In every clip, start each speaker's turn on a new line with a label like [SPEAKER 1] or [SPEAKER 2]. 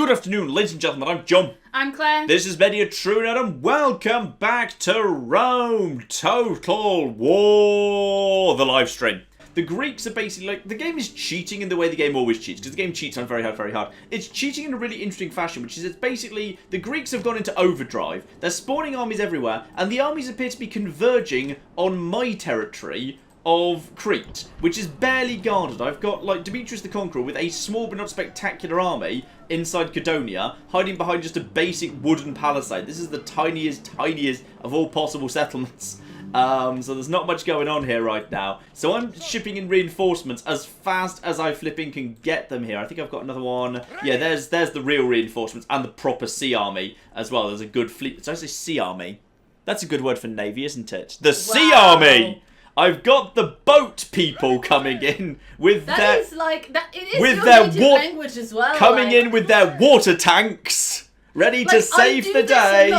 [SPEAKER 1] Good afternoon, ladies and gentlemen, I'm John.
[SPEAKER 2] I'm Claire.
[SPEAKER 1] This is Media Truenet, and welcome back to Rome Total War, the live stream. The Greeks are basically like, the game is cheating in the way the game always cheats, because the game cheats on very hard, very hard. It's cheating in a really interesting fashion, which is it's basically, the Greeks have gone into overdrive, they're spawning armies everywhere, and the armies appear to be converging on my territory of Crete, which is barely guarded. I've got, like, Demetrius the Conqueror with a small but not spectacular army inside Kydonia, hiding behind just a basic wooden palisade. This is the tiniest of all possible settlements. So there's not much going on here right now. So I'm shipping in reinforcements as fast as I flipping can get them here. I think I've got another one. Yeah, there's the real reinforcements and the proper sea army as well. There's a good fleet. Did I say sea army? That's a good word for navy, isn't it? The sea army! I've got the boat people coming in with their...
[SPEAKER 2] It is with their language as well.
[SPEAKER 1] Coming in with their water tanks, ready to save the day.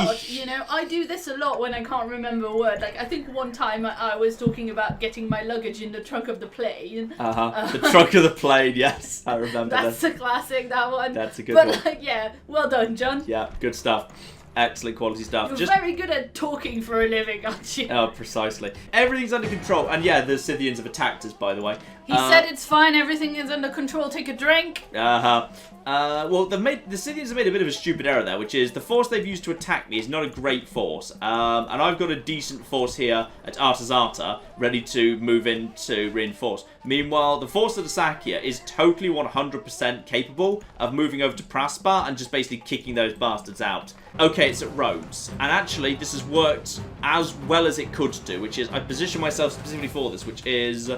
[SPEAKER 2] I do this a lot when I can't remember a word. Like, I think one time I was talking about getting my luggage in the trunk of the plane.
[SPEAKER 1] The trunk of the plane, yes. I remember that.
[SPEAKER 2] That's a classic, that one.
[SPEAKER 1] That's a good one.
[SPEAKER 2] But, yeah, well done, John.
[SPEAKER 1] Yeah, good stuff. Excellent quality stuff.
[SPEAKER 2] You're very good at talking for a living, aren't you?
[SPEAKER 1] Oh, precisely. Everything's under control. And yeah, the Scythians have attacked us, by the way.
[SPEAKER 2] He said it's fine, everything is under control, take a drink.
[SPEAKER 1] Well, the Scythians have made a bit of a stupid error there, which is the force they've used to attack me is not a great force. And I've got a decent force here at Artazata, ready to move in to reinforce. Meanwhile, the force at Asakia is totally 100% capable of moving over to Praspar and just basically kicking those bastards out. Okay, it's at Rhodes. And actually, this has worked as well as it could do, which is, I position myself specifically for this, which is...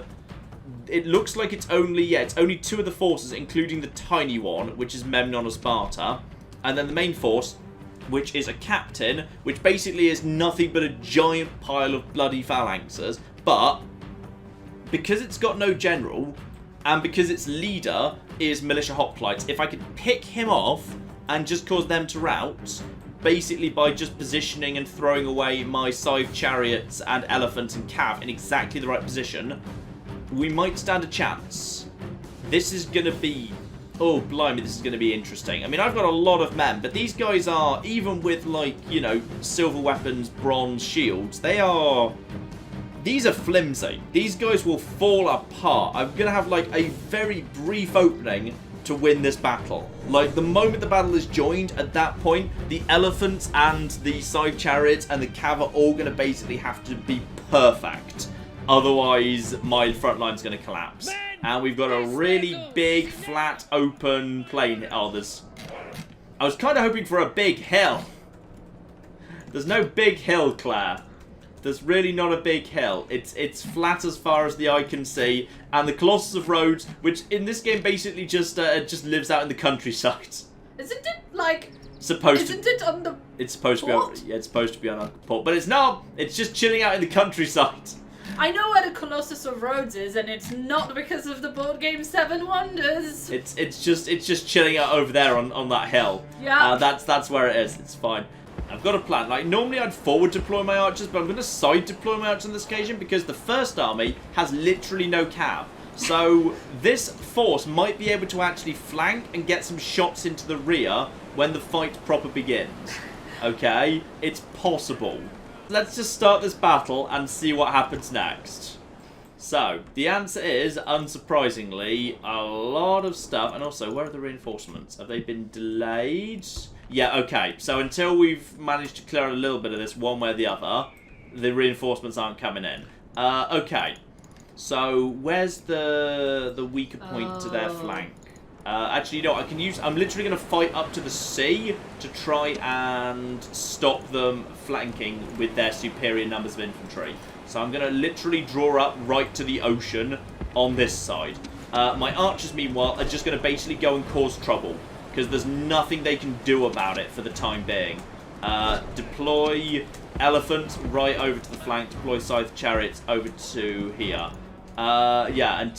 [SPEAKER 1] It looks like it's only two of the forces, including the tiny one, which is Memnon of Sparta, and then the main force, which is a captain, which basically is nothing but a giant pile of bloody phalanxes. But because it's got no general, and because its leader is militia hoplites, if I could pick him off and just cause them to rout, basically by just positioning and throwing away my scythe chariots and elephants and cav in exactly the right position, we might stand a chance. This is going to be... Oh, blimey, this is going to be interesting. I mean, I've got a lot of men, but these guys are, even with, like, you know, silver weapons, bronze shields, these are flimsy. These guys will fall apart. I'm going to have, like, a very brief opening to win this battle. Like, the moment the battle is joined, at that point, the elephants and the scythe chariots and the cav are all going to basically have to be perfect. Otherwise, my front line's going to collapse. And we've got a really big, flat, open plain. Oh, I was kind of hoping for a big hill. There's no big hill, Claire. There's really not a big hill. It's flat as far as the eye can see. And the Colossus of Rhodes, which in this game basically just lives out in the countryside.
[SPEAKER 2] Isn't it, like...
[SPEAKER 1] It's supposed to be on a port. But it's not. It's just chilling out in the countryside.
[SPEAKER 2] I know where the Colossus of Rhodes is, and it's not because of the board game Seven Wonders.
[SPEAKER 1] It's just chilling out over there on that hill.
[SPEAKER 2] Yeah.
[SPEAKER 1] That's where it is. It's fine. I've got a plan. Like, normally I'd forward deploy my archers, but I'm going to side deploy my archers on this occasion because the first army has literally no cav. So this force might be able to actually flank and get some shots into the rear when the fight proper begins. Okay? It's possible. Let's just start this battle and see what happens next. So, the answer is, unsurprisingly, a lot of stuff. And also, where are the reinforcements? Have they been delayed? Yeah, okay. So, until we've managed to clear a little bit of this one way or the other, the reinforcements aren't coming in. Okay. So, where's the weaker point to their flank? Actually, you know what, I'm literally going to fight up to the sea to try and stop them flanking with their superior numbers of infantry. So I'm going to literally draw up right to the ocean on this side. My archers, meanwhile, are just going to basically go and cause trouble, because there's nothing they can do about it for the time being. Deploy elephants right over to the flank, deploy scythe chariots over to here. Yeah,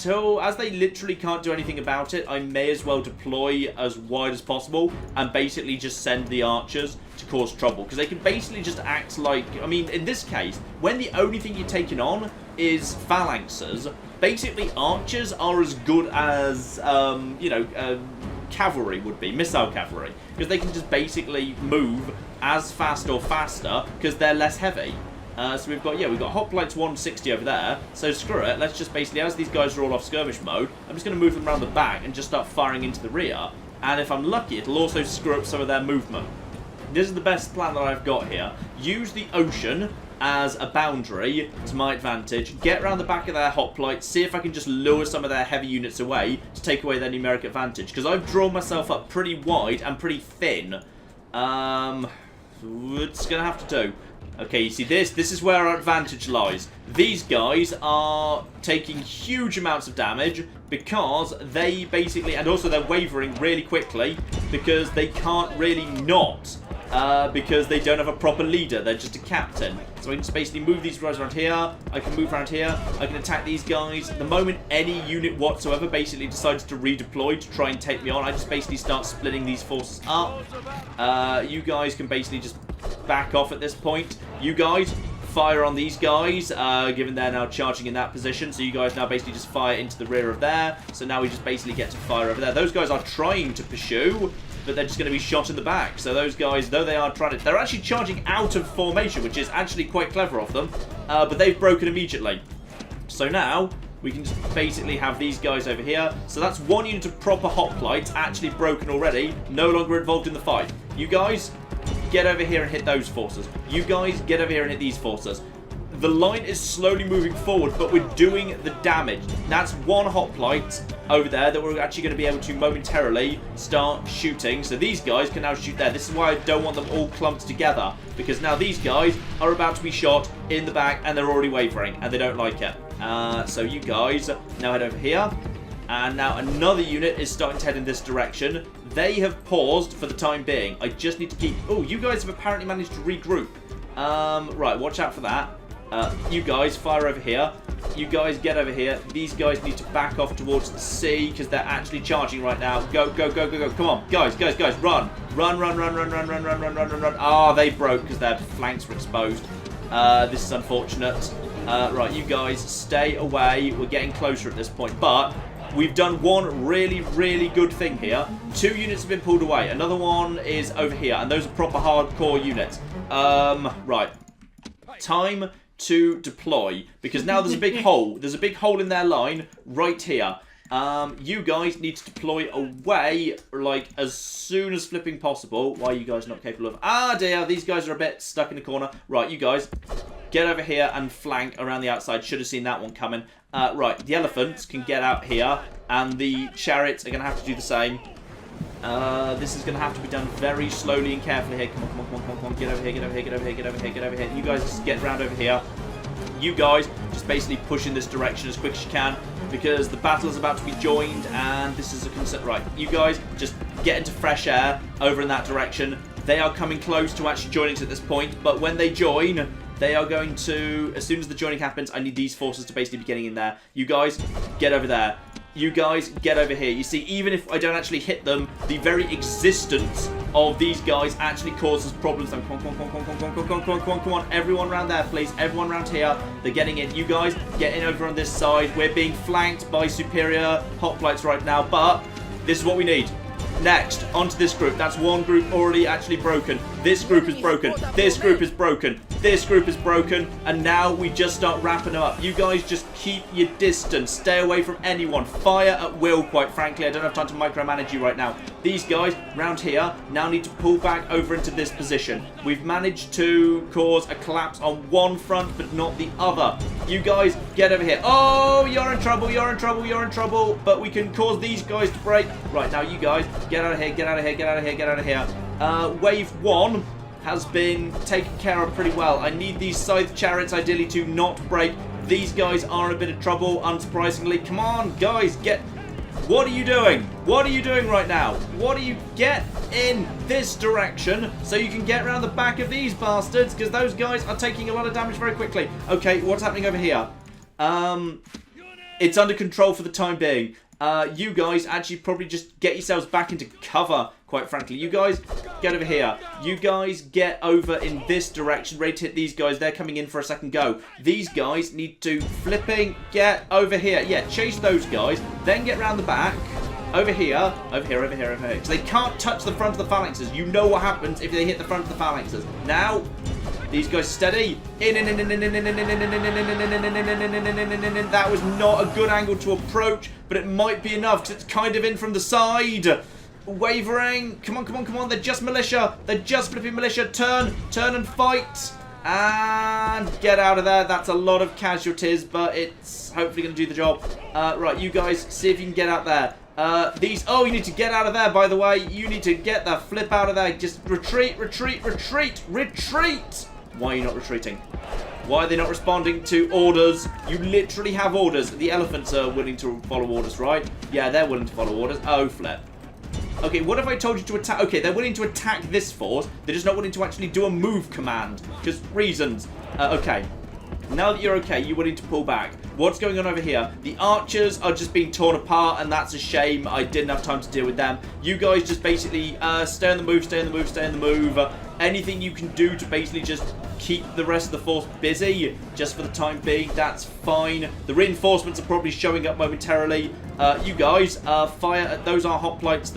[SPEAKER 1] as they literally can't do anything about it, I may as well deploy as wide as possible and basically just send the archers to cause trouble. Because they can basically just act like, I mean, in this case, when the only thing you're taking on is phalanxes, basically archers are as good as, cavalry would be, missile cavalry, because they can just basically move as fast or faster because they're less heavy. So we've got hoplites 160 over there, so screw it, let's just basically, as these guys are all off skirmish mode, I'm just going to move them around the back and just start firing into the rear, and if I'm lucky, it'll also screw up some of their movement. This is the best plan that I've got here. Use the ocean as a boundary to my advantage, get around the back of their hoplites, see if I can just lure some of their heavy units away to take away their numeric advantage, because I've drawn myself up pretty wide and pretty thin. It's going to have to do. Okay, you see this is where our advantage lies. These guys are taking huge amounts of damage because they basically, and also they're wavering really quickly because they can't really not, because they don't have a proper leader, they're just a captain. So I can just basically move these guys around here, I can move around here, I can attack these guys. The moment any unit whatsoever basically decides to redeploy to try and take me on, I just basically start splitting these forces up. You guys can basically just back off at this point. You guys fire on these guys, given they're now charging in that position. So you guys now basically just fire into the rear of there. So now we just basically get to fire over there. Those guys are trying to pursue, but they're just going to be shot in the back. So those guys, though they are trying to, they're actually charging out of formation, which is actually quite clever of them. But they've broken immediately. So now we can just basically have these guys over here. So that's one unit of proper hoplites actually broken already, no longer involved in the fight. You guys, get over here and hit those forces. You guys, get over here and hit these forces. The line is slowly moving forward, but we're doing the damage. That's one hoplite over there that we're actually going to be able to momentarily start shooting. So these guys can now shoot there. This is why I don't want them all clumped together, because now these guys are about to be shot in the back and they're already wavering and they don't like it. So you guys now head over here. And now another unit is starting to head in this direction. They have paused for the time being. I just need to keep... Oh, you guys have apparently managed to regroup. Right, watch out for that. You guys fire over here. You guys get over here. These guys need to back off towards the sea because they're actually charging right now. Go, go, go, go, go. Come on, guys, guys, guys, run. Run, run, run, run, run, run, run, run, run, run, run. Ah, they broke because their flanks were exposed. This is unfortunate. Right, you guys stay away. We're getting closer at this point, but we've done one really, really good thing here. 2 units have been pulled away. Another one is over here, and those are proper hardcore units. Right. Time to deploy, because now there's a big hole. There's a big hole in their line right here. You guys need to deploy away, like, as soon as flipping possible. Why are you guys not capable of... Ah, dear, these guys are a bit stuck in the corner. Right, you guys, get over here and flank around the outside. Should have seen that one coming. Right, the elephants can get out here, and the chariots are going to have to do the same. This is going to have to be done very slowly and carefully here. Come on, come on, come on, come on, come on. Get over here, get over here, get over here, get over here, get over here. You guys just get around over here. You guys just basically push in this direction as quick as you can, because the battle is about to be joined, and this is a concern. Right, you guys just get into fresh air over in that direction. They are coming close to actually joining at this point, but when they join, they are going to, as soon as the joining happens, I need these forces to basically be getting in there. You guys, get over there. You guys, get over here. You see, even if I don't actually hit them, the very existence of these guys actually causes problems. Come on, come on, come on, come on, come on, come on, come on, come on, come on. Everyone around there, please. Everyone around here. They're getting in. You guys, get in over on this side. We're being flanked by superior hoplites right now, but this is what we need. Next, onto this group. That's one group already actually broken. This group is broken. This group is broken. This group is broken. And now we just start wrapping them up. You guys just keep your distance. Stay away from anyone. Fire at will, quite frankly. I don't have time to micromanage you right now. These guys round here now need to pull back over into this position. We've managed to cause a collapse on one front, but not the other. You guys, get over here. Oh, you're in trouble. You're in trouble. You're in trouble. But we can cause these guys to break. Right, now you guys, get out of here. Get out of here. Get out of here. Get out of here. Wave 1 has been taken care of pretty well. I need these scythe chariots ideally to not break. These guys are in a bit of trouble, unsurprisingly. Come on, guys, get... What are you doing? What are you doing right now? What do you... Get in this direction so you can get around the back of these bastards, because those guys are taking a lot of damage very quickly. Okay, what's happening over here? It's under control for the time being. You guys actually probably just get yourselves back into cover, quite frankly. You guys, get over here. You guys get over in this direction, ready to hit these guys. They're coming in for a second go. These guys need to flipping get over here. Yeah, chase those guys, then get around the back. Over here. Because they can't touch the front of the phalanxes. You know what happens if they hit the front of the phalanxes. Now, these guys steady. That was not a good angle to approach, but it might be enough because it's kind of in from the side. Wavering. Come on. They're just militia. They're just flipping militia. Turn and fight. And get out of there. That's a lot of casualties, but it's hopefully going to do the job. Right, you guys, see if you can get out there. Oh, you need to get out of there, by the way. You need to get the flip out of there. Just retreat. Why are you not retreating? Why are they not responding to orders? You literally have orders. The elephants are willing to follow orders, right? Yeah, they're willing to follow orders. Oh, flip. Okay, what if I told you to attack? Okay, they're willing to attack this force. They're just not willing to actually do a move command. Because reasons. Okay. Now that you're okay, you're willing to pull back. What's going on over here? The archers are just being torn apart, and that's a shame. I didn't have time to deal with them. You guys just basically stay on the move. Anything you can do to basically just keep the rest of the force busy, just for the time being, that's fine. The reinforcements are probably showing up momentarily. You guys, fire at those are hoplites.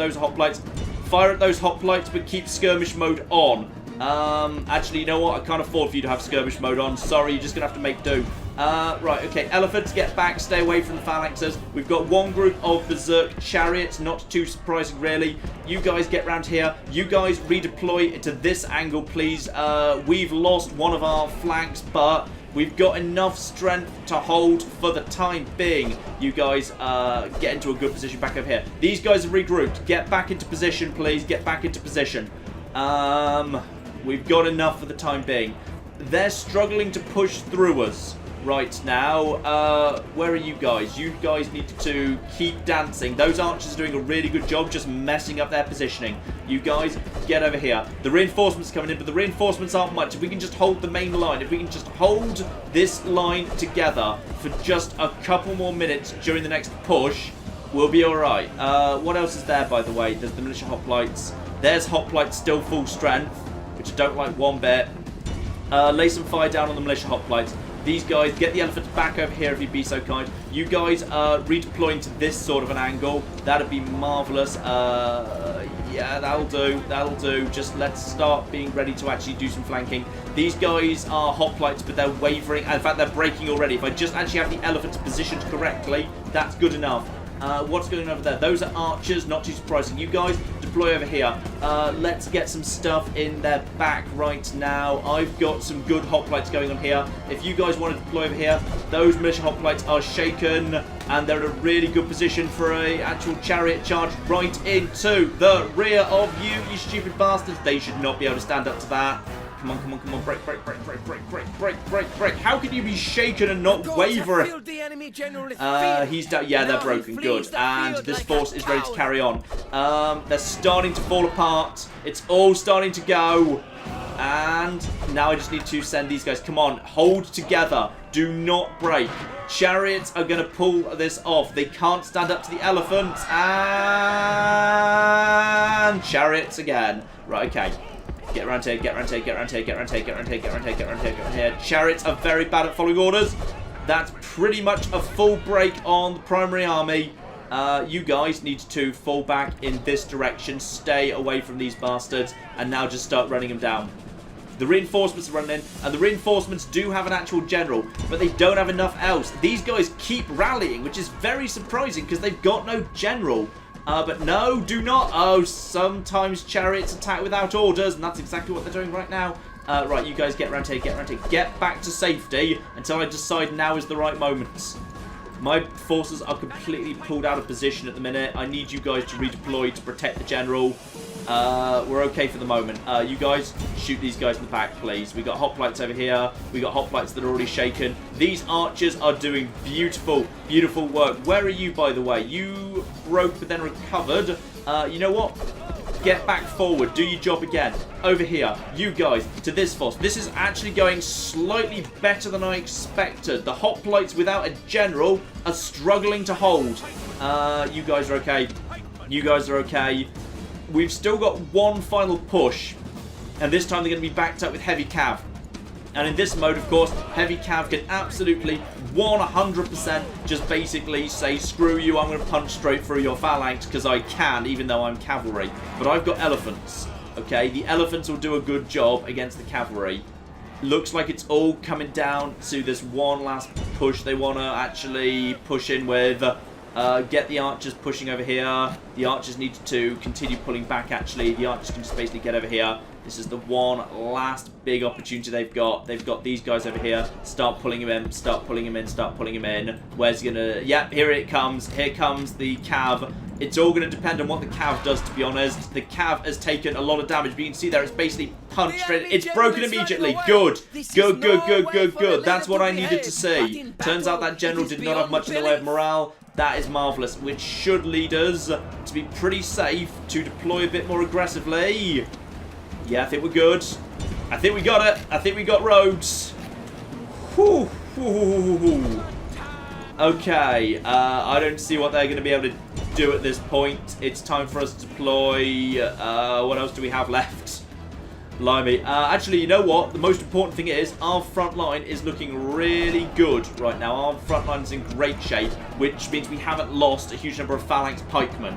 [SPEAKER 1] Fire at those hoplites, but keep skirmish mode on. Actually, you know what? I can't afford for you to have skirmish mode on. Sorry, you're just going to have to make do. Right, okay. Elephants, get back. Stay away from the phalanxes. We've got one group of berserk chariots. Not too surprising, really. You guys get round here. You guys redeploy to this angle, please. We've lost one of our flanks, but we've got enough strength to hold for the time being. You guys get into a good position back over here. These guys are regrouped. Get back into position, please. Get back into position. We've got enough for the time being. They're struggling to push through us right now. Where are you guys? You guys need to keep dancing. Those archers are doing a really good job just messing up their positioning. You guys, get over here. The reinforcements are coming in, but the reinforcements aren't much. If we can just hold the main line, if we can just hold this line together for just a couple more minutes during the next push, we'll be alright. What else is there, by the way? There's the militia hoplites. There's hoplites still full strength, which I don't like one bit. Lay some fire down on the militia hoplites. These guys, get the elephants back over here if you'd be so kind. You guys redeploying to this sort of an angle. That'd be marvellous. Yeah, that'll do. Just let's start being ready to actually do some flanking. These guys are hoplites, but they're wavering. In fact, they're breaking already. If I just actually have the elephants positioned correctly, that's good enough. What's going on over there? Those are archers, not too surprising. You guys, deploy over here. Let's get some stuff in their back right now. I've got some good hoplites going on here. If you guys want to deploy over here, those militia hoplites are shaken, and they're in a really good position for a actual chariot charge right into the rear of you, you stupid bastards. They should not be able to stand up to that. Come on. Break. How can you be shaken and not waver? He's down. Yeah, they're broken. Good. And this force is ready to carry on. They're starting to fall apart. It's all starting to go. And now I just need to send these guys. Come on. Hold together. Do not break. Chariots are going to pull this off. They can't stand up to the elephants. And chariots again. Right, okay. Get around here. Chariots are very bad at following orders. That's pretty much a full break on the primary army. You guys need to fall back in this direction. Stay away from these bastards. And now just start running them down. The reinforcements are running in. And the reinforcements do have an actual general. But they don't have enough else. These guys keep rallying, which is very surprising because they've got no general. But no, do not. Oh, sometimes chariots attack without orders, and that's exactly what they're doing right now. Right, you guys get around here. Get back to safety until I decide now is the right moment. My forces are completely pulled out of position at the minute. I need you guys to redeploy to protect the general. We're okay for the moment. You guys, shoot these guys in the back, please. We got hoplites over here. We got hoplites that are already shaken. These archers are doing beautiful work. Where are you, by the way? You broke but then recovered. You know what? Get back forward. Do your job again. Over here. You guys, to this force. This is actually going slightly better than I expected. The hoplites without a general are struggling to hold. You guys are okay. We've still got one final push. And this time they're going to be backed up with heavy cav. And in this mode, of course, heavy cav can absolutely 100% just basically say, screw you, I'm going to punch straight through your phalanx because I can, even though I'm cavalry. But I've got elephants, okay? The elephants will do a good job against the cavalry. Looks like it's all coming down to this one last push they want to actually push in with. Get the archers pushing over here. The archers need to continue pulling back, actually. The archers can just basically get over here. This is the one last big opportunity they've got. They've got these guys over here. Start pulling him in. Start pulling him in. Start pulling him in. Where's he gonna... Yep, here it comes. Here comes the cav. It's all going to depend on what the cav does, to be honest. The cav has taken a lot of damage. But you can see there, it's basically punched straight. It's broken immediately. Good. Good, good, good, good, good. That's what I needed to see. Turns out that general did not have much in the way of morale. That is marvellous, which should lead us to be pretty safe to deploy a bit more aggressively. Yeah, I think we're good. I think we got it. I think we got Rhodes. Whew. Whew. Okay, I don't see what they're going to be able to do at this point. It's time for us to deploy. What else do we have left? Blimey. Actually, you know what? The most important thing is our front line is looking really good right now. Our front line is in great shape, which means we haven't lost a huge number of phalanx pikemen.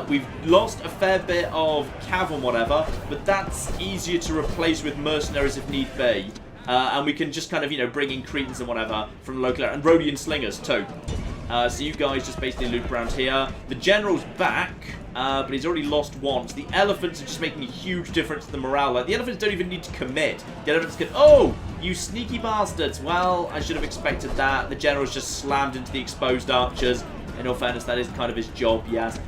[SPEAKER 1] We've lost a fair bit of cav and whatever, but that's easier to replace with mercenaries if need be. And we can just kind of, you know, bring in Cretans and whatever from the local area. And Rhodian slingers too. So you guys just basically loop around here. The general's back, but he's already lost once. The elephants are just making a huge difference to the morale. Like, the elephants don't even need to commit. The elephants can... Oh! You sneaky bastards. Well, I should have expected that. The general's just slammed into the exposed archers. In all fairness, that is kind of his job, yes.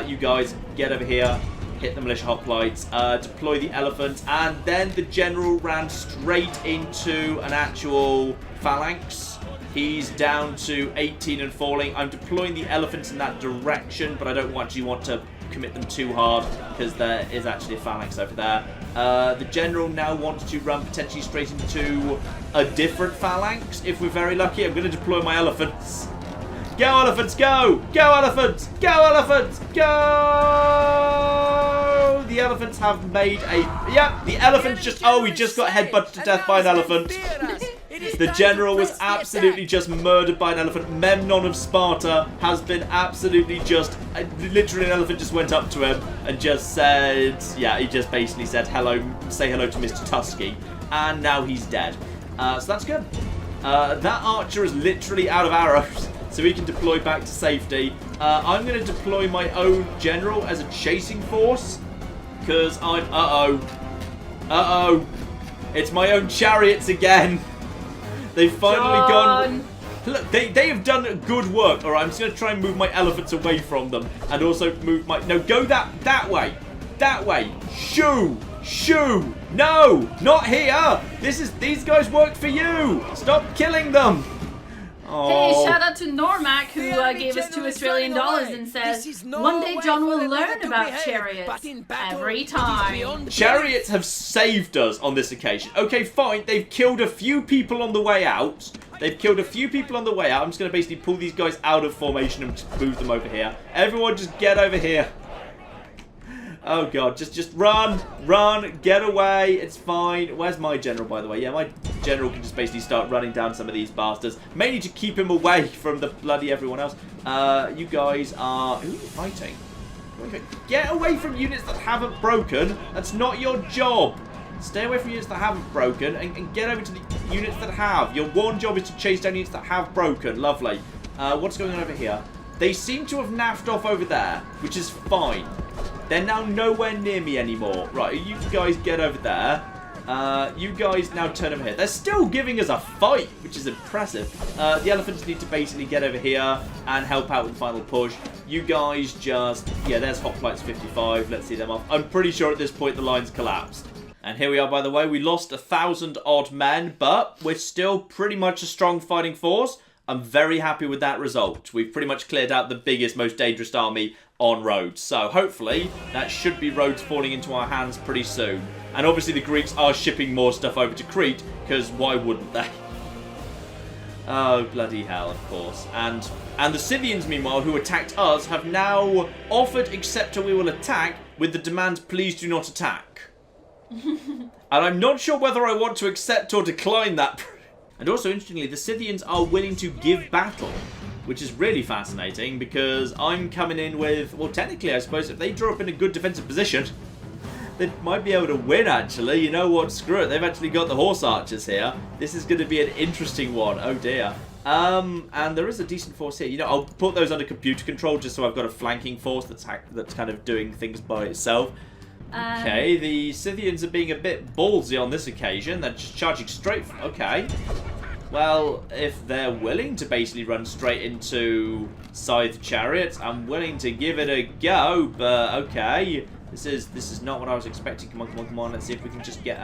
[SPEAKER 1] You guys, get over here. Hit the militia hoplites, deploy the elephant, and then the general ran straight into an actual phalanx. He's down to 18 and falling. I'm deploying the elephants in that direction, but I don't actually want to commit them too hard because there is actually a phalanx over there. The general now wants to run potentially straight into a different phalanx. If we're very lucky, I'm going to deploy my elephants. Go, elephants, go! Go, elephants! Go, elephants! Go! The elephants have made a... Yeah, the elephants just... Oh, he just got headbutted to death by an elephant. The general was absolutely just murdered by an elephant. Memnon of Sparta has been absolutely just... Literally, an elephant just went up to him and just said... Yeah, he just basically said, hello, say hello to Mr. Tusky. And now he's dead. So that's good. That archer is literally out of arrows. So we can deploy back to safety. I'm going to deploy my own general as a chasing force. Because I'm... Uh-oh. Uh-oh. It's my own chariots again. They've finally gone... Look, they have done good work. Alright, I'm just going to try and move my elephants away from them. And also move my... No, go that way. That way. Shoo. Shoo. No, not here. These guys work for you. Stop killing them.
[SPEAKER 2] Hey, shout out to Normac who gave us $2 Australian and says, one day John will learn about chariots every time.
[SPEAKER 1] Chariots have saved us on this occasion. Okay, fine. They've killed a few people on the way out. I'm just going to basically pull these guys out of formation and move them over here. Everyone just get over here. Oh god, just run, get away, it's fine. Where's my general, by the way? Yeah, my general can just basically start running down some of these bastards. Mainly to keep him away from the bloody everyone else. You guys are... Who are you fighting? Get away from units that haven't broken. That's not your job. Stay away from units that haven't broken and get over to the units that have. Your one job is to chase down units that have broken. Lovely. What's going on over here? They seem to have naffed off over there, which is fine. They're now nowhere near me anymore. Right, you guys get over there. You guys now turn over here. They're still giving us a fight, which is impressive. The elephants need to basically get over here and help out with the final push. You guys just... Yeah, there's Hoplites 55. Let's see them off. I'm pretty sure at this point the line's collapsed. And here we are, by the way. We lost 1,000 odd men, but we're still pretty much a strong fighting force. I'm very happy with that result. We've pretty much cleared out the biggest, most dangerous army on Rhodes. So hopefully that should be Rhodes falling into our hands pretty soon. And obviously the Greeks are shipping more stuff over to Crete, because why wouldn't they? Oh, bloody hell, of course. And the Scythians, meanwhile, who attacked us, have now offered, except we will attack, with the demand, please do not attack. And I'm not sure whether I want to accept or decline that. And also, interestingly, the Scythians are willing to give battle, which is really fascinating because I'm coming in with, well, technically, I suppose, if they draw up in a good defensive position, they might be able to win, actually. You know what? Screw it. They've actually got the horse archers here. This is going to be an interesting one. Oh, dear. And there is a decent force here. You know, I'll put those under computer control just so I've got a flanking force that's kind of doing things by itself. Okay, the Scythians are being a bit ballsy on this occasion. They're just charging straight. Okay. Well, if they're willing to basically run straight into scythe chariots, I'm willing to give it a go, but okay. This is not what I was expecting. Come on, come on, come on. Let's see if we can just get...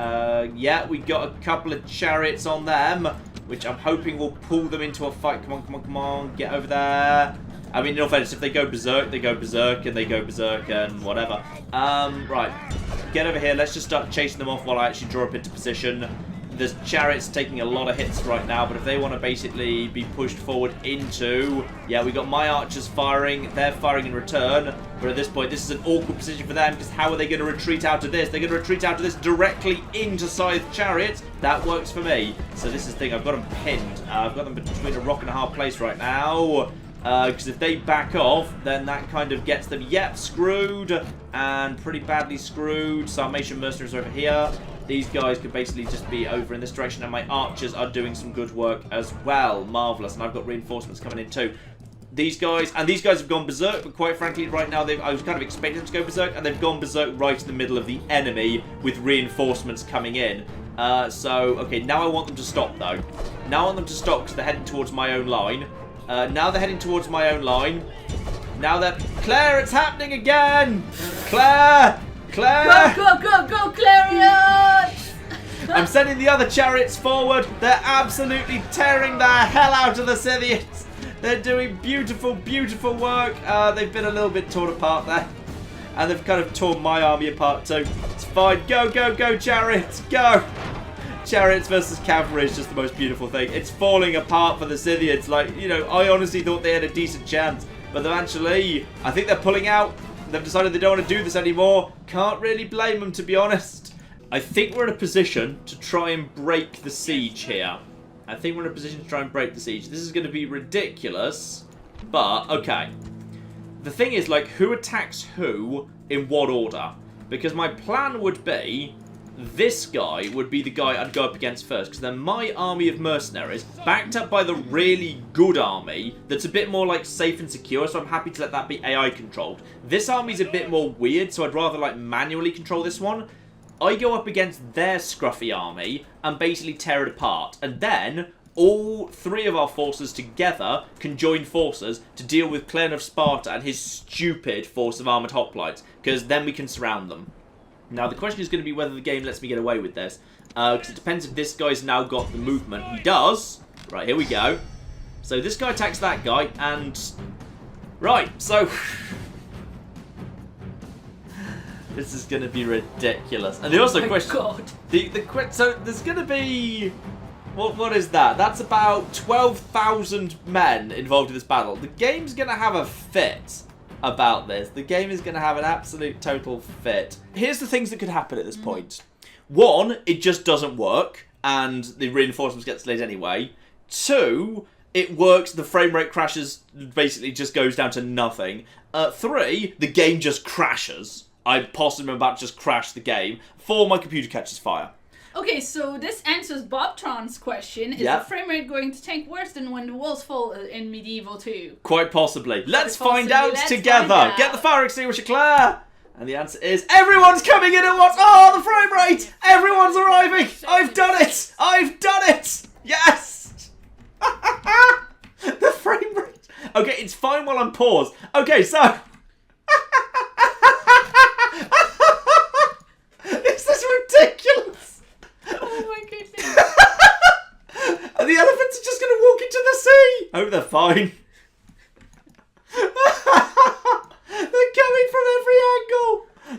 [SPEAKER 1] yeah, we got a couple of chariots on them, which I'm hoping will pull them into a fight. Come on, come on, come on. Get over there. I mean, in all fairness, if they go berserk, they go berserk, and they go berserk, and whatever. Right. Get over here. Let's just start chasing them off while I actually draw up into position. The chariots taking a lot of hits right now, but if they want to basically be pushed forward into... Yeah, we got my archers firing. They're firing in return. But at this point, this is an awkward position for them, because how are they going to retreat out of this? They're going to retreat out of this directly into scythe chariots. That works for me. So this is the thing. I've got them pinned. I've got them between a rock and a hard place right now. Because if they back off, then that kind of gets them, yep, screwed. And pretty badly screwed. Sarmatian mercenaries over here. These guys could basically just be over in this direction, and my archers are doing some good work as well. Marvellous. And I've got reinforcements coming in too. These guys have gone berserk, but quite frankly, right now, I was kind of expecting them to go berserk, and they've gone berserk right in the middle of the enemy with reinforcements coming in. So, okay, now I want them to stop, though. Now I want them to stop because they're heading towards my own line. Now they're heading towards my own line. Now they're... Claire, it's happening again! Claire! Claire!
[SPEAKER 2] Go, go, go, go, Clarion!
[SPEAKER 1] I'm sending the other chariots forward. They're absolutely tearing the hell out of the Scythians. They're doing beautiful, beautiful work. They've been a little bit torn apart there. And they've kind of torn my army apart too. It's fine. Go, go, go, chariots. Go! Chariots versus cavalry is just the most beautiful thing. It's falling apart for the Scythians. Like, you know, I honestly thought they had a decent chance. But they're actually, I think they're pulling out. They've decided they don't want to do this anymore. Can't really blame them, to be honest. I think we're in a position to try and break the siege here. I think we're in a position to try and break the siege. This is going to be ridiculous, but okay. The thing is, like, who attacks who in what order? Because my plan would be... This guy would be the guy I'd go up against first, because then my army of mercenaries, backed up by the really good army, that's a bit more like safe and secure, so I'm happy to let that be AI controlled. This army's a bit more weird, so I'd rather like manually control this one. I go up against their scruffy army and basically tear it apart, and then all three of our forces together can join forces to deal with Clan of Sparta and his stupid force of armoured hoplites, because then we can surround them. Now, the question is going to be whether the game lets me get away with this. Because it depends if this guy's now got the movement. He does. Right, here we go. So this guy attacks that guy, and... Right, so... This is going to be ridiculous. And the also question...
[SPEAKER 2] God.
[SPEAKER 1] So there's going to be... What is that? That's about 12,000 men involved in this battle. The game's going to have a fit about this. The game is going to have an absolute total fit. Here's the things that could happen at this point. One, it just doesn't work, and the reinforcements get delayed anyway. Two, it works, the frame rate crashes, basically just goes down to nothing. Three, the game just crashes. I possibly am about to just crash the game. Four, my computer catches fire.
[SPEAKER 2] Okay, so this answers Bobtron's question. Is the frame rate going to tank worse than when the walls fall in Medieval 2?
[SPEAKER 1] Quite possibly. Let's find out together. Get the fire extinguisher, Claire. And the answer is everyone's coming in at once. Oh, the frame rate. Everyone's arriving. I've done it. I've done it. Yes. The frame rate. Okay, it's fine while I'm paused. Okay, so... This is ridiculous.
[SPEAKER 2] Oh my goodness.
[SPEAKER 1] And the elephants are just going to walk into the sea. I hope they're fine. They're coming from every angle.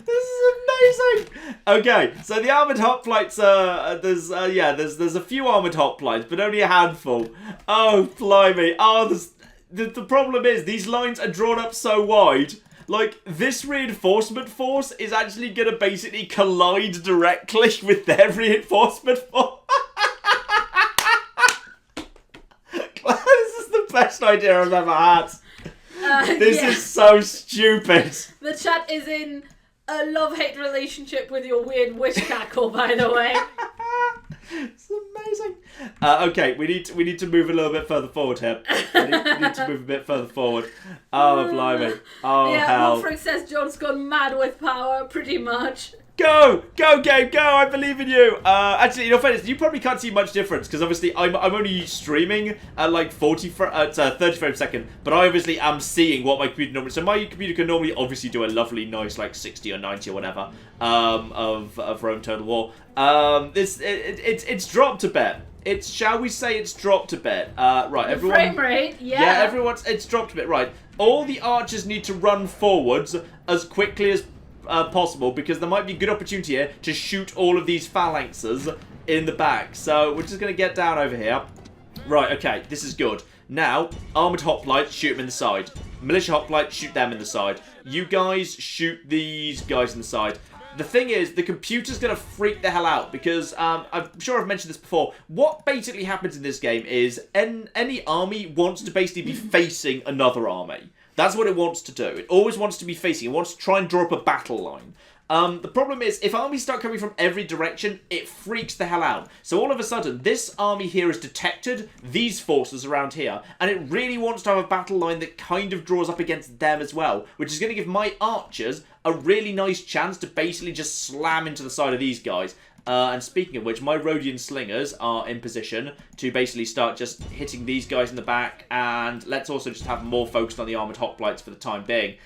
[SPEAKER 1] This is amazing. Okay, so the armoured hoplites are... there's a few armoured hoplites, but only a handful. Oh, blimey. Oh, the problem is these lines are drawn up so wide like, this reinforcement force is actually going to basically collide directly with their reinforcement force. This is the best idea I've ever had. This is so stupid.
[SPEAKER 2] The chat is in a love-hate relationship with your weird wish cackle, by the way.
[SPEAKER 1] It's amazing. Okay, we need to move a little bit further forward here. We need to move a bit further forward. Oh, blimey. Oh,
[SPEAKER 2] yeah,
[SPEAKER 1] hell.
[SPEAKER 2] Wolfric says John's gone mad with power, pretty much.
[SPEAKER 1] Go, game, go! I believe in you. Actually, in all fairness, you probably can't see much difference because obviously I'm only streaming at like 30 frames a second, but I obviously am seeing what my computer normally. So my computer can normally obviously do a lovely, nice like 60 or 90 or whatever of Rome Total War. It's dropped a bit. Shall we say it's dropped a bit? Right, everyone.
[SPEAKER 2] Frame rate, yeah.
[SPEAKER 1] Yeah, it's dropped a bit. Right, all the archers need to run forwards as quickly as possible because there might be a good opportunity here to shoot all of these phalanxes in the back. So we're just going to get down over here. Right, okay, this is good. Now, armoured hoplites, shoot them in the side. Militia hoplites, shoot them in the side. You guys shoot these guys in the side. The thing is, the computer's going to freak the hell out because, I'm sure I've mentioned this before, what basically happens in this game is any army wants to basically be facing another army. That's what it wants to do. It always wants to be facing. It wants to try and draw up a battle line. The problem is, if armies start coming from every direction, it freaks the hell out. So all of a sudden, this army here has detected these forces around here, and it really wants to have a battle line that kind of draws up against them as well, which is going to give my archers a really nice chance to basically just slam into the side of these guys. And speaking of which, my Rhodian slingers are in position to basically start just hitting these guys in the back, and let's also just have more focused on the armoured hoplites for the time being.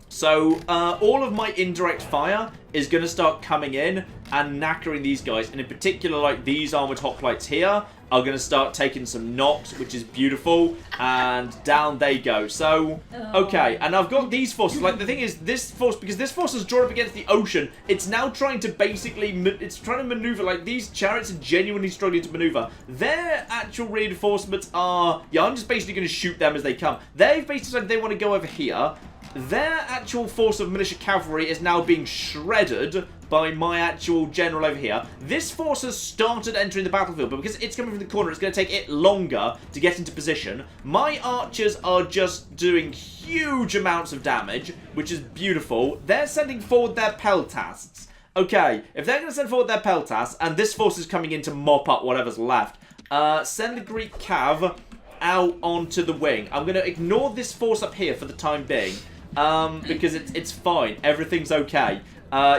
[SPEAKER 1] So all of my indirect fire is going to start coming in and knackering these guys, and in particular, like these armoured hoplites here are going to start taking some knocks, which is beautiful, and down they go. So, okay, and I've got these forces. Like, the thing is, this force, because this force is drawn up against the ocean, it's now trying to basically, it's trying to maneuver. Like, these chariots are genuinely struggling to maneuver. Their actual reinforcements are, yeah, I'm just basically going to shoot them as they come. They've basically said they want to go over here. Their actual force of militia cavalry is now being shredded by my actual general over here. This force has started entering the battlefield, but because it's coming from the corner, it's going to take it longer to get into position. My archers are just doing huge amounts of damage, which is beautiful. They're sending forward their peltasts. Okay, if they're going to send forward their peltasts, and this force is coming in to mop up whatever's left, send the Greek cav out onto the wing. I'm going to ignore this force up here for the time being. Because it's fine. Everything's okay.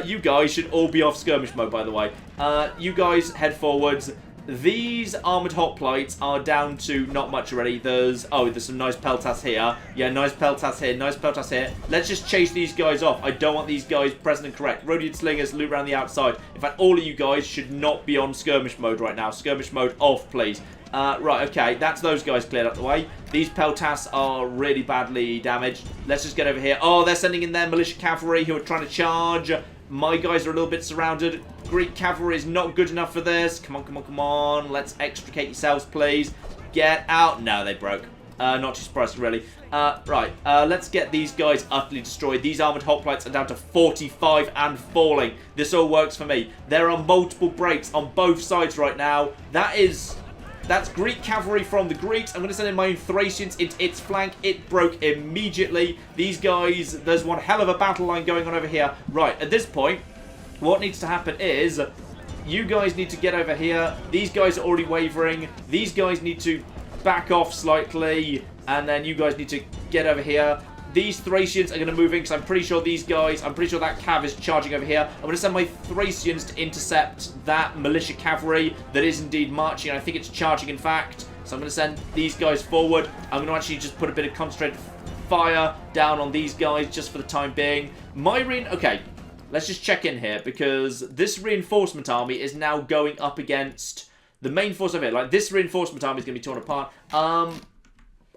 [SPEAKER 1] You guys should all be off skirmish mode, by the way. You guys head forwards. These armoured hoplites are down to not much already. There's some nice peltas here. Yeah, nice peltas here, nice peltas here. Let's just chase these guys off. I don't want these guys present and correct. Rhodian slingers, loot around the outside. In fact, all of you guys should not be on skirmish mode right now. Skirmish mode off, please. Right, okay, that's those guys cleared up the way. These peltas are really badly damaged. Let's just get over here. Oh, they're sending in their militia cavalry who are trying to charge. My guys are a little bit surrounded. Greek cavalry is not good enough for this. Come on, come on, come on. Let's extricate yourselves, please. Get out. No, they broke. Not too surprised, really. Right, let's get these guys utterly destroyed. These armoured hoplites are down to 45 and falling. This all works for me. There are multiple breaks on both sides right now. That's Greek cavalry from the Greeks. I'm going to send in my own Thracians into its flank. It broke immediately. These guys, there's one hell of a battle line going on over here. Right, at this point, what needs to happen is you guys need to get over here. These guys are already wavering. These guys need to back off slightly. And then you guys need to get over here. These Thracians are going to move in because I'm pretty sure these guys, I'm pretty sure that cav is charging over here. I'm going to send my Thracians to intercept that militia cavalry that is indeed marching. I think it's charging, in fact. So I'm going to send these guys forward. I'm going to actually just put a bit of concentrated fire down on these guys just for the time being. Okay, let's just check in here because this reinforcement army is now going up against the main force over here. Like, this reinforcement army is going to be torn apart.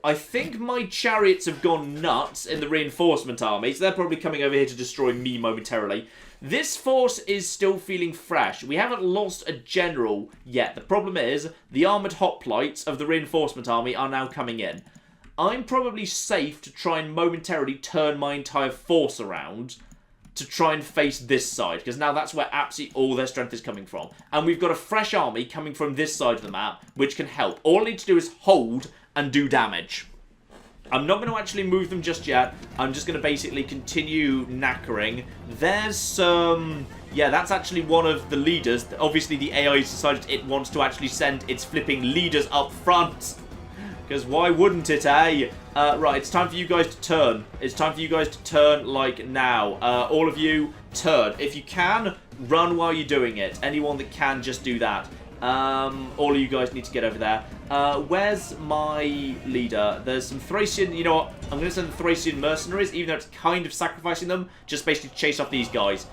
[SPEAKER 1] I think my chariots have gone nuts in the reinforcement army, so they're probably coming over here to destroy me momentarily. This force is still feeling fresh. We haven't lost a general yet. The problem is the armoured hoplites of the reinforcement army are now coming in. I'm probably safe to try and momentarily turn my entire force around to try and face this side, because now that's where absolutely all their strength is coming from. And we've got a fresh army coming from this side of the map, which can help. All I need to do is hold and do damage. I'm not going to actually move them just yet. I'm just going to basically continue knackering. There's some... yeah, that's actually one of the leaders. Obviously, the AI has decided it wants to actually send its flipping leaders up front. Because why wouldn't it, eh? Right, it's time for you guys to turn. It's time for you guys to turn, like, now. All of you, turn. If you can, run while you're doing it. Anyone that can, just do that. All of you guys need to get over there. Where's my leader? There's some Thracian... you know what? I'm going to send the Thracian mercenaries, even though it's kind of sacrificing them, just basically to chase off these guys.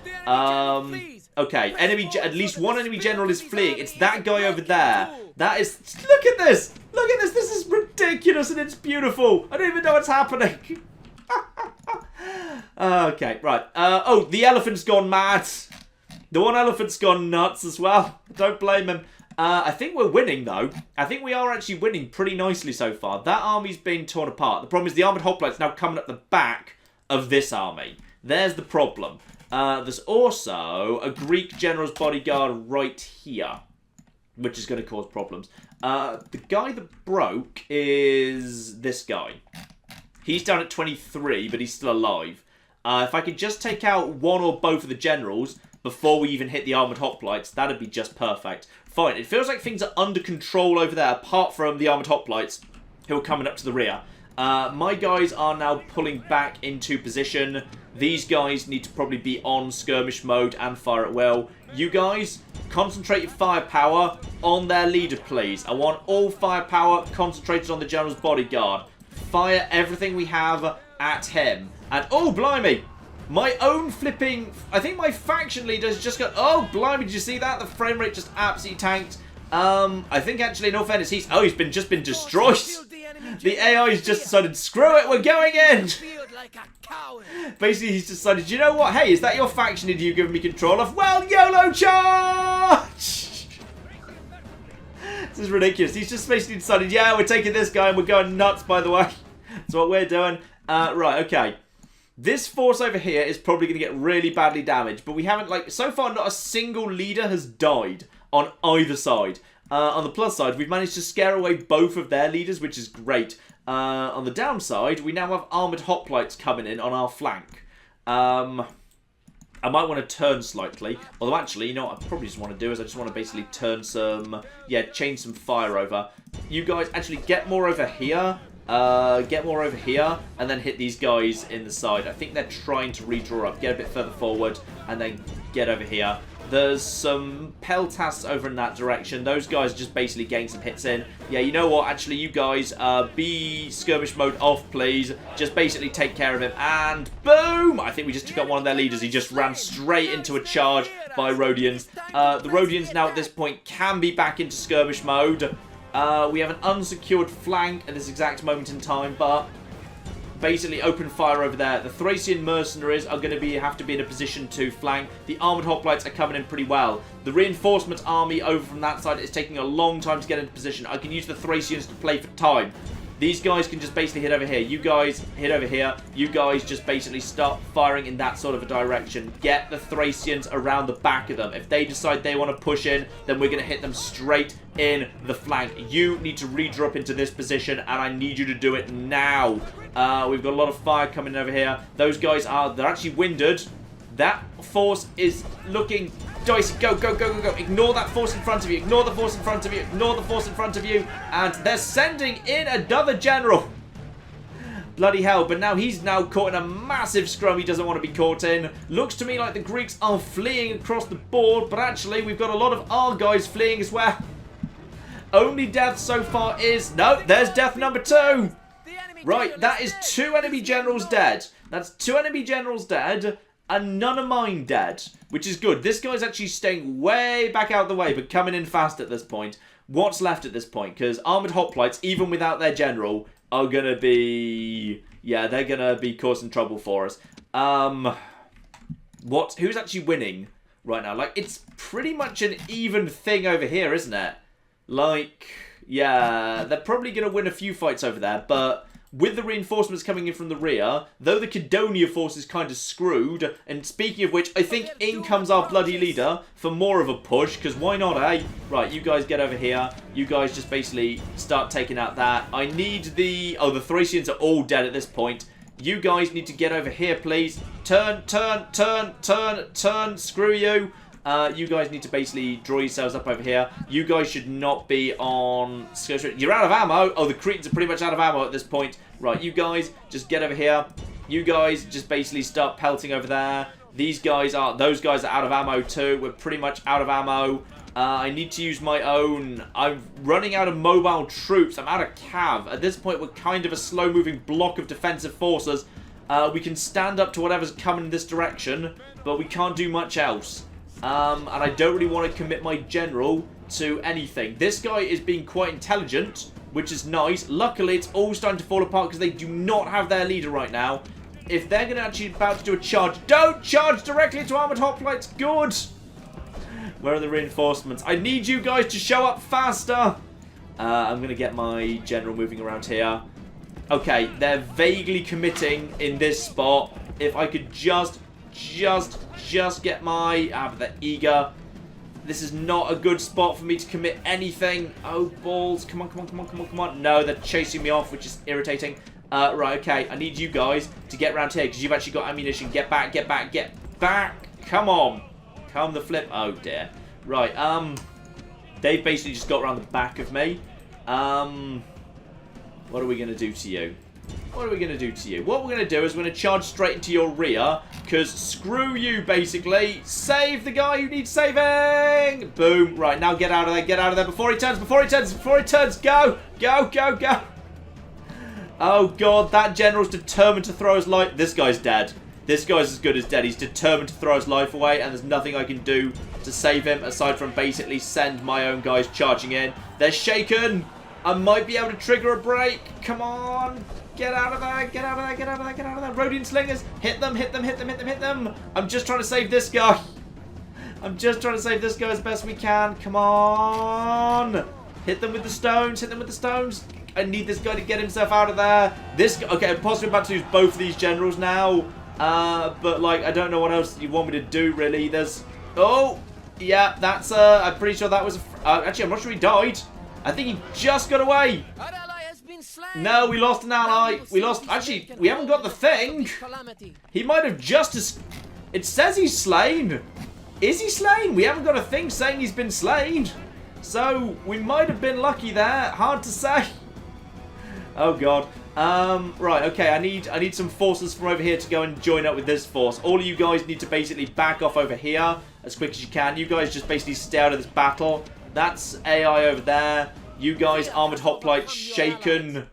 [SPEAKER 1] Okay, at least one enemy general is fleeing. It's that guy over there. That is... look at this! Look at this! This is ridiculous and it's beautiful! I don't even know what's happening. Okay, right. Oh, the elephant's gone mad. The one elephant's gone nuts as well. Don't blame him. I think we're winning, though. I think we are actually winning pretty nicely so far. That army's being torn apart. The problem is the armoured hoplites now coming up the back of this army. There's the problem. There's also a Greek general's bodyguard right here, which is going to cause problems. The guy that broke is this guy. He's down at 23, but he's still alive. If I could just take out one or both of the generals before we even hit the armoured hoplites, that'd be just perfect. Fine, it feels like things are under control over there, apart from the armoured hoplites, who are coming up to the rear. My guys are now pulling back into position. These guys need to probably be on skirmish mode and fire at will. You guys, concentrate your firepower on their leader, please. I want all firepower concentrated on the general's bodyguard. Fire everything we have at him. And, oh, blimey! My own flipping... I think my faction leader's just got... oh, blimey, did you see that? The frame rate just absolutely tanked. I think, actually, in all fairness, he's just been destroyed. The AI's just decided, screw it, we're going in! Basically, he's decided, you know what? Hey, is that your faction leader you've given me control of? Well, YOLO charge! This is ridiculous. He's just basically decided, yeah, we're taking this guy and we're going nuts, by the way. That's what we're doing. Right, okay. This force over here is probably going to get really badly damaged, but we haven't, like, so far not a single leader has died on either side. On the plus side, we've managed to scare away both of their leaders, which is great. On the downside, we now have armoured hoplites coming in on our flank. I might want to turn slightly, although actually, you know what I probably just want to do is I just want to basically turn some, yeah, change some fire over. You guys actually get more over here. Get more over here, and then hit these guys in the side. I think they're trying to redraw up. Get a bit further forward, and then get over here. There's some peltasts over in that direction. Those guys are just basically getting some hits in. Yeah, you know what? Actually, you guys, be skirmish mode off, please. Just basically take care of him, and boom! I think we just took out one of their leaders. He just ran straight into a charge by Rhodians. The Rhodians now at this point can be back into skirmish mode. We have an unsecured flank at this exact moment in time, but basically open fire over there. The Thracian mercenaries are going to have to be in a position to flank. The armoured hoplites are coming in pretty well. The reinforcement army over from that side is taking a long time to get into position. I can use the Thracians to play for time. These guys can just basically hit over here. You guys hit over here. You guys just basically start firing in that sort of a direction. Get the Thracians around the back of them. If they decide they want to push in, then we're going to hit them straight in the flank. You need to redrop into this position, and I need you to do it now. We've got a lot of fire coming over here. Those guys they're actually winded. That force is looking dicey. Go, go, go, go, go. Ignore that force in front of you. Ignore the force in front of you. Ignore the force in front of you. And they're sending in another general. Bloody hell. But now he's now caught in a massive scrum he doesn't want to be caught in. Looks to me like the Greeks are fleeing across the board. But actually, we've got a lot of our guys fleeing as well. Only death so far is... no, there's death number 2. Right, that is 2 enemy generals dead. That's 2 enemy generals dead. And none of mine dead, which is good. This guy's actually staying way back out of the way, but coming in fast at this point. What's left at this point? Because armoured hoplites, even without their general, are going to be... yeah, they're going to be causing trouble for us. Who's actually winning right now? Like, it's pretty much an even thing over here, isn't it? Like, yeah, they're probably going to win a few fights over there, but... with the reinforcements coming in from the rear, though the Kydonia force is kind of screwed, and speaking of which, I think in comes our bloody leader for more of a push, because why not, eh? Right, you guys get over here. You guys just basically start taking out that. I need the... Oh, the Thracians are all dead at this point. You guys need to get over here, please. Turn, turn, turn, turn, turn. Screw you. You guys need to basically draw yourselves up over here. You guys should not be on... You're out of ammo. Oh, the Cretans are pretty much out of ammo at this point. Right, you guys just get over here. You guys just basically start pelting over there. These guys are... Those guys are out of ammo too. We're pretty much out of ammo. I need to use my own... I'm running out of mobile troops. I'm out of cav. At this point, we're kind of a slow-moving block of defensive forces. We can stand up to whatever's coming in this direction, but we can't do much else. And I don't really want to commit my general to anything. This guy is being quite intelligent, which is nice. Luckily, it's all starting to fall apart because they do not have their leader right now. If they're going to actually about to do a charge, don't charge directly into armored hoplites. Good. Where are the reinforcements? I need you guys to show up faster. I'm going to get my general moving around here. Okay, they're vaguely committing in this spot. If I could just get my... but they're eager. This is not a good spot for me to commit anything. Oh, balls. Come on, come on, come on, come on, come on. No, they're chasing me off, which is irritating. Right, okay. I need you guys to get around here because you've actually got ammunition. Get back, get back, get back. Come on. Come the flip. Oh, dear. Right, they've basically just got around the back of me. What are we going to do to you? What are we going to do to you? What we're going to do is we're going to charge straight into your rear, because screw you, basically. Save the guy who needs saving! Boom. Right, now get out of there, before he turns, before he turns. Go, go, go, go. Oh, God, that general's determined to throw his life. This guy's dead. This guy's as good as dead. He's determined to throw his life away, and there's nothing I can do to save him, aside from basically send my own guys charging in. They're shaken. I might be able to trigger a break. Come on. Get out of there, get out of there, get out of there, get out of there. Rhodian slingers. Hit them, hit them, hit them, hit them, hit them. I'm just trying to save this guy. I'm just trying to save this guy as best we can. Come on. Hit them with the stones, hit them with the stones. I need this guy to get himself out of there. This guy, okay, I'm possibly about to lose both of these generals now. But, like, I don't know what else you want me to do, really. There's... Oh, yeah, that's, I'm pretty sure that was... actually, I'm not sure he died. I think he just got away. No, we lost an ally. We lost... Actually, we haven't got the thing. He might have just... It says he's slain. Is he slain? We haven't got a thing saying he's been slain. So, we might have been lucky there. Hard to say. Oh, God. Right, okay, I need some forces from over here to go and join up with this force. All of you guys need to basically back off over here as quick as you can. You guys just basically stay out of this battle. That's AI over there. You guys, armored hoplites, shaken.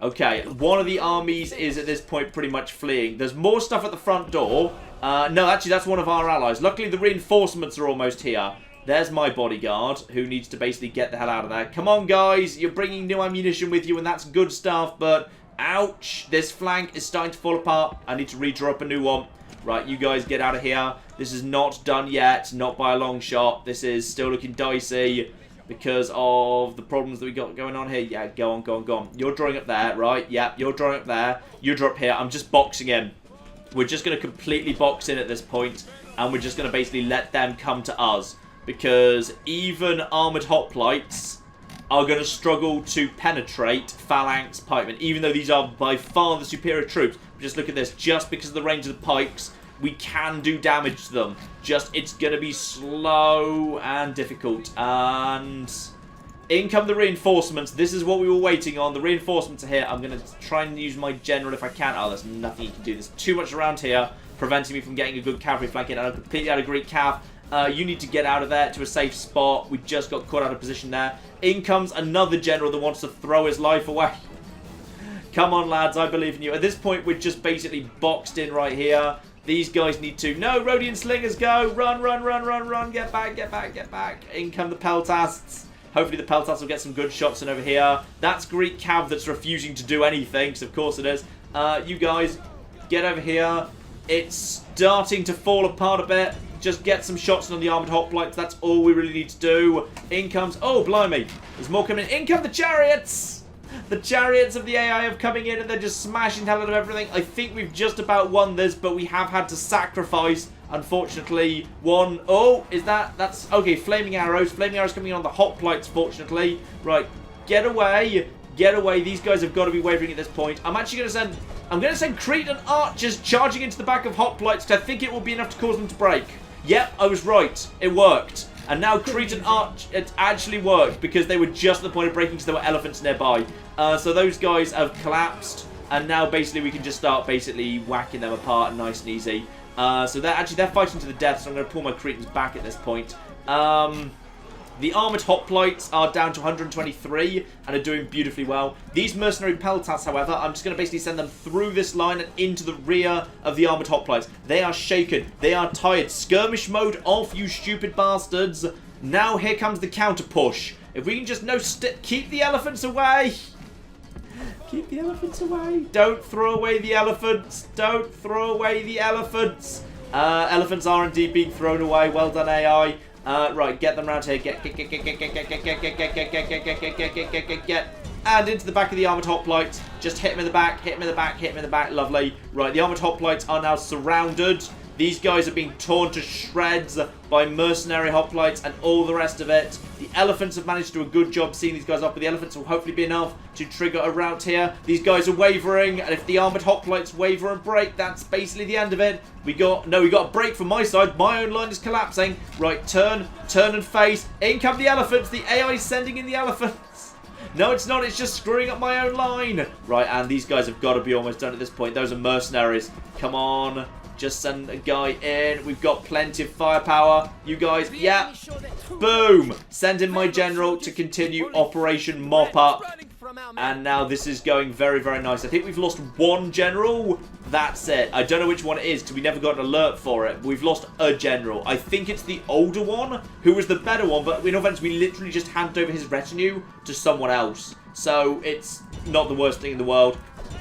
[SPEAKER 1] Okay, one of the armies is at this point pretty much fleeing. There's more stuff at the front door. No, actually, that's one of our allies. Luckily, the reinforcements are almost here. There's my bodyguard, who needs to basically get the hell out of there. Come on, guys. You're bringing new ammunition with you, and that's good stuff, but... Ouch. This flank is starting to fall apart. I need to redraw up a new one. Right, you guys get out of here. This is not done yet. Not by a long shot. This is still looking dicey because of the problems that we got going on here. Yeah, go on, go on, go on. You're drawing up there, right? Yeah, you're drawing up there. You draw up here. I'm just boxing in. We're just going to completely box in at this point, and we're just going to basically let them come to us. Because even armoured hoplites are going to struggle to penetrate phalanx pikemen, even though these are by far the superior troops. Just look at this. Just because of the range of the pikes, we can do damage to them. Just, it's going to be slow and difficult. And in come the reinforcements. This is what we were waiting on. The reinforcements are here. I'm going to try and use my general if I can. Oh, there's nothing you can do. There's too much around here preventing me from getting a good cavalry flank in. And I'm completely out of Greek cav. You need to get out of there to a safe spot. We just got caught out of position there. In comes another general that wants to throw his life away. Come on, lads. I believe in you. At this point, we're just basically boxed in right here. These guys need to... No, Rhodian slingers, go. Run, run, run, run, run. Get back, get back, get back. In come the peltasts. Hopefully the peltasts will get some good shots in over here. That's Greek cav that's refusing to do anything, because of course it is. You guys, get over here. It's starting to fall apart a bit. Just get some shots on the armoured hoplites. That's all we really need to do. In comes... Oh, blimey. There's more coming in. In come the chariots. The chariots of the AI are coming in and they're just smashing the hell out of everything. I think we've just about won this, but we have had to sacrifice, unfortunately, one. Oh, is that's okay, flaming arrows. Flaming arrows coming in on the hoplites, fortunately. Right, get away. Get away. These guys have got to be wavering at this point. I'm actually going to send... I'm going to send Cretan archers charging into the back of hoplites because I think it will be enough to cause them to break. Yep, I was right. It worked. And now Cretan arch... It actually worked because they were just at the point of breaking because there were elephants nearby. So those guys have collapsed. And now basically we can just start basically whacking them apart nice and easy. So they're fighting to the death. So I'm going to pull my Cretans back at this point. The armoured hoplites are down to 123 and are doing beautifully well. These mercenary peltas, however, I'm just going to basically send them through this line and into the rear of the armoured hoplites. They are shaken. They are tired. Skirmish mode off, you stupid bastards. Now here comes the counter push. If we can just keep the elephants away. Keep the elephants away. Don't throw away the elephants. Don't throw away the elephants. Elephants are indeed being thrown away. Well done, AI. Right, get them around here. Get. And into the back of the armoured hoplites. Just hit him in the back, hit him in the back, hit him in the back. Lovely. Right, the armoured hoplites are now surrounded. These guys are being torn to shreds by mercenary hoplites and all the rest of it. The elephants have managed to do a good job seeing these guys off, but the elephants will hopefully be enough to trigger a rout here. These guys are wavering, and if the armoured hoplites waver and break, that's basically the end of it. We got a break from my side. My own line is collapsing. Right, turn and face. In come the elephants. The AI is sending in the elephants. No, it's not. It's just screwing up my own line. Right, and these guys have got to be almost done at this point. Those are mercenaries. Come on. Just send a guy in. We've got plenty of firepower. You guys, yeah. Boom. Send in my general to continue Operation Mop Up. And now this is going very, very nice. I think we've lost one general. That's it. I don't know which one it is because we never got an alert for it. We've lost a general. I think it's the older one who was the better one. But in offense, we literally just handed over his retinue to someone else. So it's not the worst thing in the world.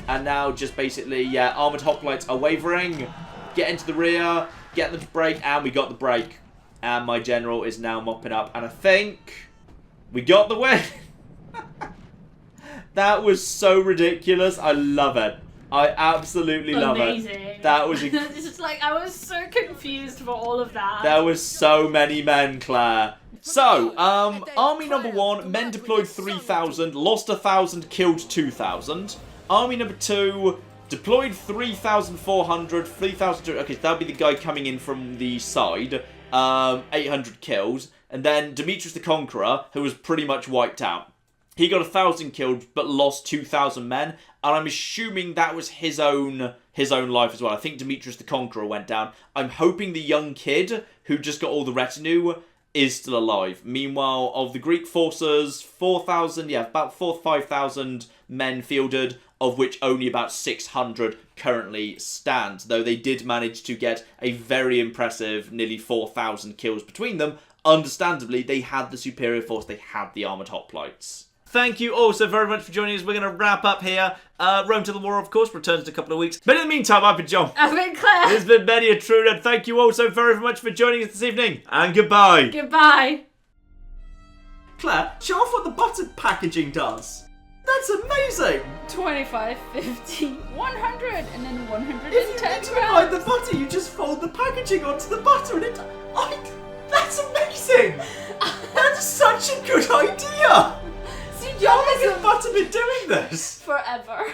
[SPEAKER 1] And now just basically, yeah, armoured hoplites are wavering. Get into the rear, get them to break, and we got the break. And my general is now mopping up. And I think we got the win. That was so ridiculous. I love it. I absolutely love it. That was
[SPEAKER 2] it's just like, I was so confused for all of that.
[SPEAKER 1] There was so many men, Claire. So, army number 1, men deployed 3,000, lost 1,000, killed 2,000. Army number 2... deployed 3,400, 3,000... Okay, that'll be the guy coming in from the side. 800 kills. And then Demetrius the Conqueror, who was pretty much wiped out. He got 1,000 killed, but lost 2,000 men. And I'm assuming that was his own life as well. I think Demetrius the Conqueror went down. I'm hoping the young kid, who just got all the retinue, is still alive. Meanwhile, of the Greek forces, 4,000, yeah, about 5,000 men fielded, of which only about 600 currently stand, though they did manage to get a very impressive nearly 4,000 kills between them. Understandably, they had the superior force, they had the armoured hoplites. Thank you all so very much for joining us. We're going to wrap up here. Rome to the War, of course, returns in a couple of weeks. But in the meantime, I've been John.
[SPEAKER 2] I've been Claire.
[SPEAKER 1] This has been many a true and thank you all so very much for joining us this evening. And goodbye.
[SPEAKER 2] Goodbye.
[SPEAKER 1] Claire, show off what the butter packaging does. That's amazing!
[SPEAKER 2] 25, 50, 100, and then 110
[SPEAKER 1] If you need to buy the butter, you just fold the packaging onto the butter and it... that's amazing! That's such a good idea!
[SPEAKER 2] See,
[SPEAKER 1] How long has butter been doing this?
[SPEAKER 2] Forever.